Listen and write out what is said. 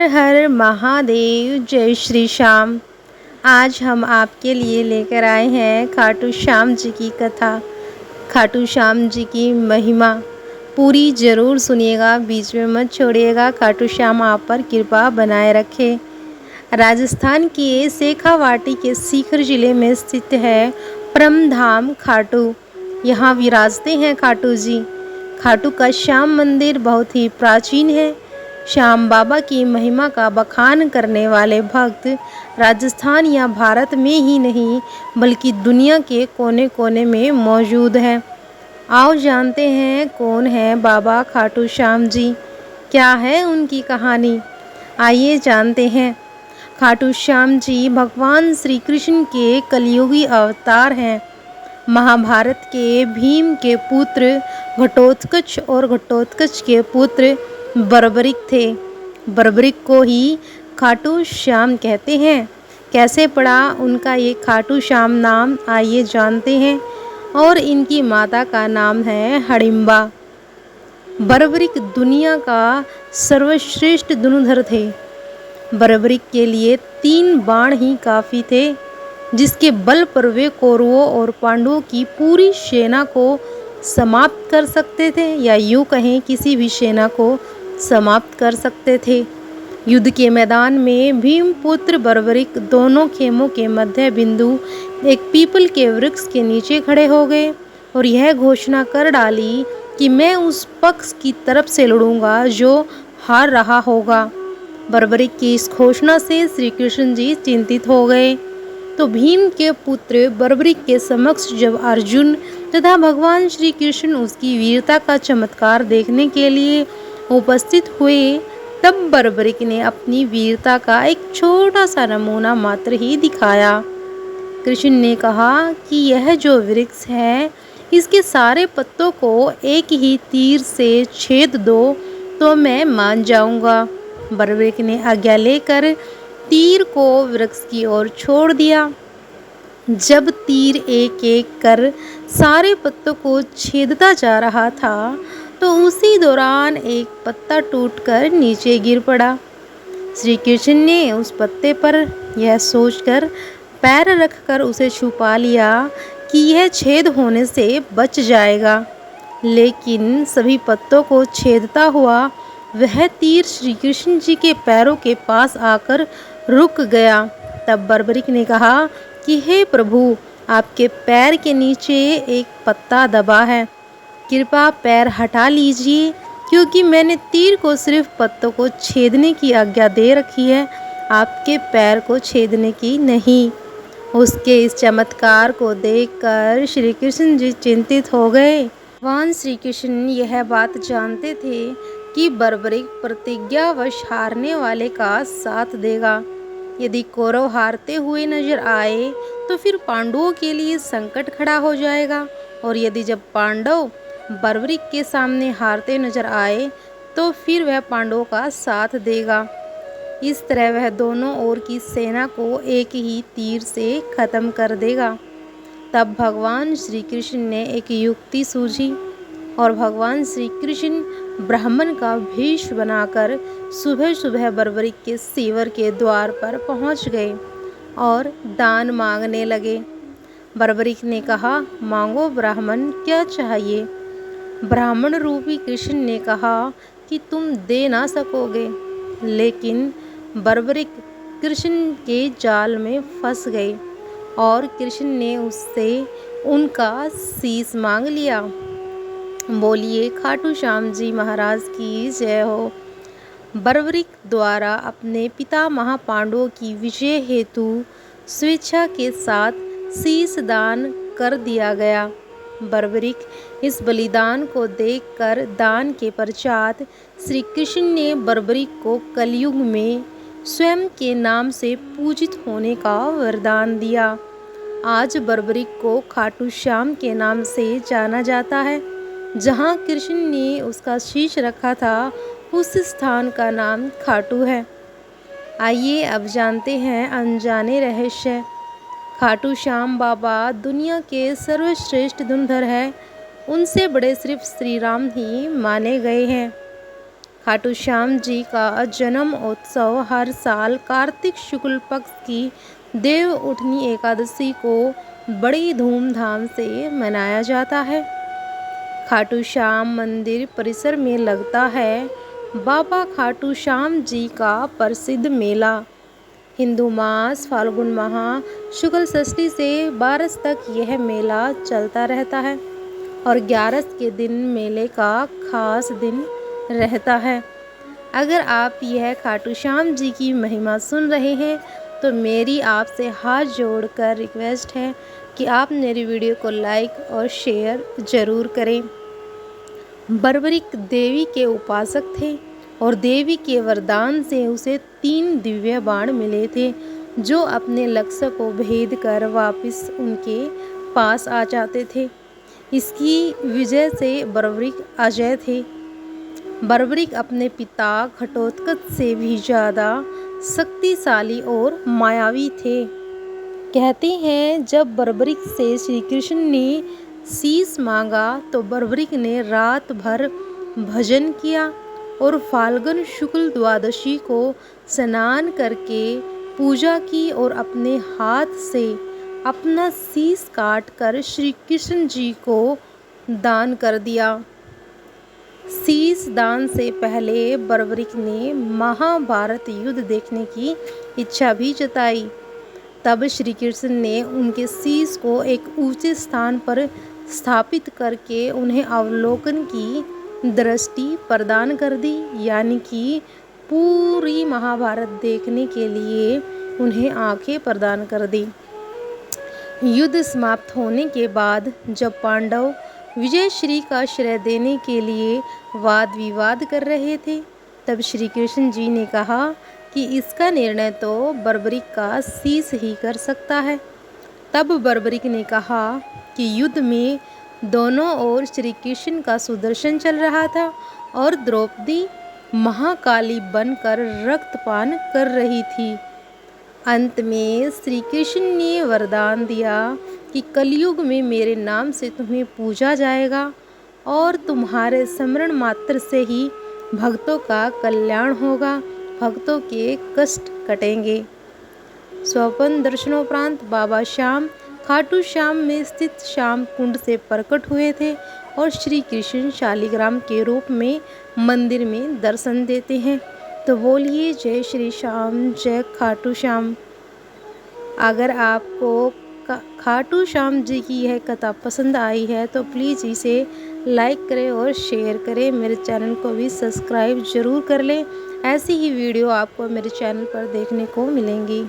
हर हर महादेव, जय श्री श्याम। आज हम आपके लिए लेकर आए हैं खाटू श्याम जी की कथा। खाटू श्याम जी की महिमा पूरी ज़रूर सुनिएगा, बीच में मत छोड़िएगा। खाटू श्याम आप पर कृपा बनाए रखे। राजस्थान के शेखावाटी के सीकर जिले में स्थित है परम धाम खाटू। यहाँ विराजते हैं खाटू जी। खाटू का श्याम मंदिर बहुत ही प्राचीन है। श्याम बाबा की महिमा का बखान करने वाले भक्त राजस्थान या भारत में ही नहीं बल्कि दुनिया के कोने कोने में मौजूद हैं। आओ जानते हैं कौन है बाबा खाटू श्याम जी, क्या है उनकी कहानी। आइए जानते हैं। खाटू श्याम जी भगवान श्री कृष्ण के कलयुगी अवतार हैं। महाभारत के भीम के पुत्र घटोत्कच और घटोत्कच के पुत्र बर्बरिक थे। बर्बरिक को ही खाटू श्याम कहते हैं। कैसे पड़ा उनका ये खाटू श्याम नाम, आइए जानते हैं। और इनकी माता का नाम है हडिम्बा। बर्बरिक दुनिया का सर्वश्रेष्ठ धनुर्धर थे। बर्बरिक के लिए 3 बाण ही काफ़ी थे, जिसके बल पर वे कौरवों और पांडवों की पूरी सेना को समाप्त कर सकते थे, या यूँ कहें किसी भी सेना को समाप्त कर सकते थे। युद्ध के मैदान में भीमपुत्र बर्बरिक दोनों खेमों के मध्य बिंदु एक पीपल के वृक्ष के नीचे खड़े हो गए और यह घोषणा कर डाली कि मैं उस पक्ष की तरफ से लड़ूंगा जो हार रहा होगा। बर्बरिक की इस घोषणा से श्री कृष्ण जी चिंतित हो गए। तो भीम के पुत्र बर्बरिक के समक्ष जब अर्जुन तथा भगवान श्री कृष्ण उसकी वीरता का चमत्कार देखने के लिए उपस्थित हुए, तब बर्बरिक ने अपनी वीरता का एक छोटा सा नमूना मात्र ही दिखाया। कृष्ण ने कहा कि यह जो वृक्ष है, इसके सारे पत्तों को एक ही तीर से छेद दो तो मैं मान जाऊंगा। बर्बरिक ने आज्ञा लेकर तीर को वृक्ष की ओर छोड़ दिया। जब तीर एक एक कर सारे पत्तों को छेदता जा रहा था, तो उसी दौरान एक पत्ता टूटकर नीचे गिर पड़ा। श्री कृष्ण ने उस पत्ते पर यह सोचकर पैर रखकर उसे छुपा लिया कि यह छेद होने से बच जाएगा, लेकिन सभी पत्तों को छेदता हुआ वह तीर श्री कृष्ण जी के पैरों के पास आकर रुक गया। तब बर्बरिक ने कहा कि हे प्रभु, आपके पैर के नीचे एक पत्ता दबा है, कृपया पैर हटा लीजिए, क्योंकि मैंने तीर को सिर्फ पत्तों को छेदने की आज्ञा दे रखी है, आपके पैर को छेदने की नहीं। उसके इस चमत्कार को देखकर श्री कृष्ण जी चिंतित हो गए। भगवान श्री कृष्ण यह बात जानते थे कि बर्बरिक प्रतिज्ञावश हारने वाले का साथ देगा। यदि कौरव हारते हुए नजर आए तो फिर पांडवों के लिए संकट खड़ा हो जाएगा, और यदि जब पांडव बर्बरिक के सामने हारते नजर आए तो फिर वह पांडवों का साथ देगा। इस तरह वह दोनों ओर की सेना को एक ही तीर से खत्म कर देगा। तब भगवान श्री कृष्ण ने एक युक्ति सूझी और भगवान श्री कृष्ण ब्राह्मण का भेष बनाकर सुबह सुबह बर्बरिक के सीवर के द्वार पर पहुंच गए और दान मांगने लगे। बर्बरिक ने कहा, मांगो ब्राह्मण, क्या चाहिए। ब्राह्मण रूपी कृष्ण ने कहा कि तुम दे ना सकोगे, लेकिन बर्बरिक कृष्ण के जाल में फंस गए और कृष्ण ने उससे उनका शीश मांग लिया। बोलिए खाटू श्याम जी महाराज की जय हो। बर्बरिक द्वारा अपने पिता महापांडवों की विजय हेतु स्वेच्छा के साथ शीश दान कर दिया गया। बर्बरिक इस बलिदान को देखकर दान के पश्चात श्री कृष्ण ने बर्बरिक को कलयुग में स्वयं के नाम से पूजित होने का वरदान दिया। आज बर्बरिक को खाटू श्याम के नाम से जाना जाता है। जहाँ कृष्ण ने उसका शीश रखा था, उस स्थान का नाम खाटू है। आइए अब जानते हैं अनजाने रहस्य। खाटू श्याम बाबा दुनिया के सर्वश्रेष्ठ धनुर्धर है। उनसे बड़े सिर्फ श्री राम ही माने गए हैं। खाटू श्याम जी का जन्म उत्सव हर साल कार्तिक शुक्ल पक्ष की देव उठनी एकादशी को बड़ी धूमधाम से मनाया जाता है। खाटू श्याम मंदिर परिसर में लगता है बाबा खाटू श्याम जी का प्रसिद्ध मेला। हिंदू मास फाल्गुन माह शुक्ल षष्ठी से 12 तक यह मेला चलता रहता है और 11 के दिन मेले का खास दिन रहता है। अगर आप यह खाटू श्याम जी की महिमा सुन रहे हैं तो मेरी आपसे हाथ जोड़कर रिक्वेस्ट है कि आप मेरी वीडियो को लाइक और शेयर ज़रूर करें। बर्बरिक देवी के उपासक थे और देवी के वरदान से उसे 3 दिव्य बाण मिले थे जो अपने लक्ष्य को भेद कर वापस उनके पास आ जाते थे। इसकी विजय से बर्बरिक अजय थे। बर्बरिक अपने पिता घटोत्कच से भी ज़्यादा शक्तिशाली और मायावी थे। कहते हैं जब बर्बरिक से श्री कृष्ण ने शीश मांगा तो बर्बरिक ने रात भर भजन किया और फाल्गुन शुक्ल द्वादशी को स्नान करके पूजा की और अपने हाथ से अपना शीश काट कर श्री कृष्ण जी को दान कर दिया। शीश दान से पहले बर्बरिक ने महाभारत युद्ध देखने की इच्छा भी जताई। तब श्री कृष्ण ने उनके शीश को एक ऊंचे स्थान पर स्थापित करके उन्हें अवलोकन की दृष्टि प्रदान कर दी, यानी कि पूरी महाभारत देखने के लिए उन्हें आंखें प्रदान कर दी। युद्ध समाप्त होने के बाद जब पांडव विजय श्री का श्रेय देने के लिए वाद विवाद कर रहे थे तब श्री कृष्ण जी ने कहा कि इसका निर्णय तो बर्बरिक का शीश ही कर सकता है। तब बर्बरिक ने कहा कि युद्ध में दोनों ओर श्री कृष्ण का सुदर्शन चल रहा था और द्रौपदी महाकाली बनकर रक्तपान कर रही थी। अंत में श्री कृष्ण ने वरदान दिया कि कलयुग में मेरे नाम से तुम्हें पूजा जाएगा और तुम्हारे स्मरण मात्र से ही भक्तों का कल्याण होगा, भक्तों के कष्ट कटेंगे। स्वप्न दर्शनोपरांत बाबा श्याम खाटू श्याम में स्थित श्याम कुंड से प्रकट हुए थे और श्री कृष्ण शालिग्राम के रूप में मंदिर में दर्शन देते हैं। तो बोलिए जय श्री श्याम, जय खाटू श्याम। अगर आपको खाटू श्याम जी की यह कथा पसंद आई है तो प्लीज़ इसे लाइक करें और शेयर करें। मेरे चैनल को भी सब्सक्राइब ज़रूर कर लें। ऐसी ही वीडियो आपको मेरे चैनल पर देखने को मिलेंगी।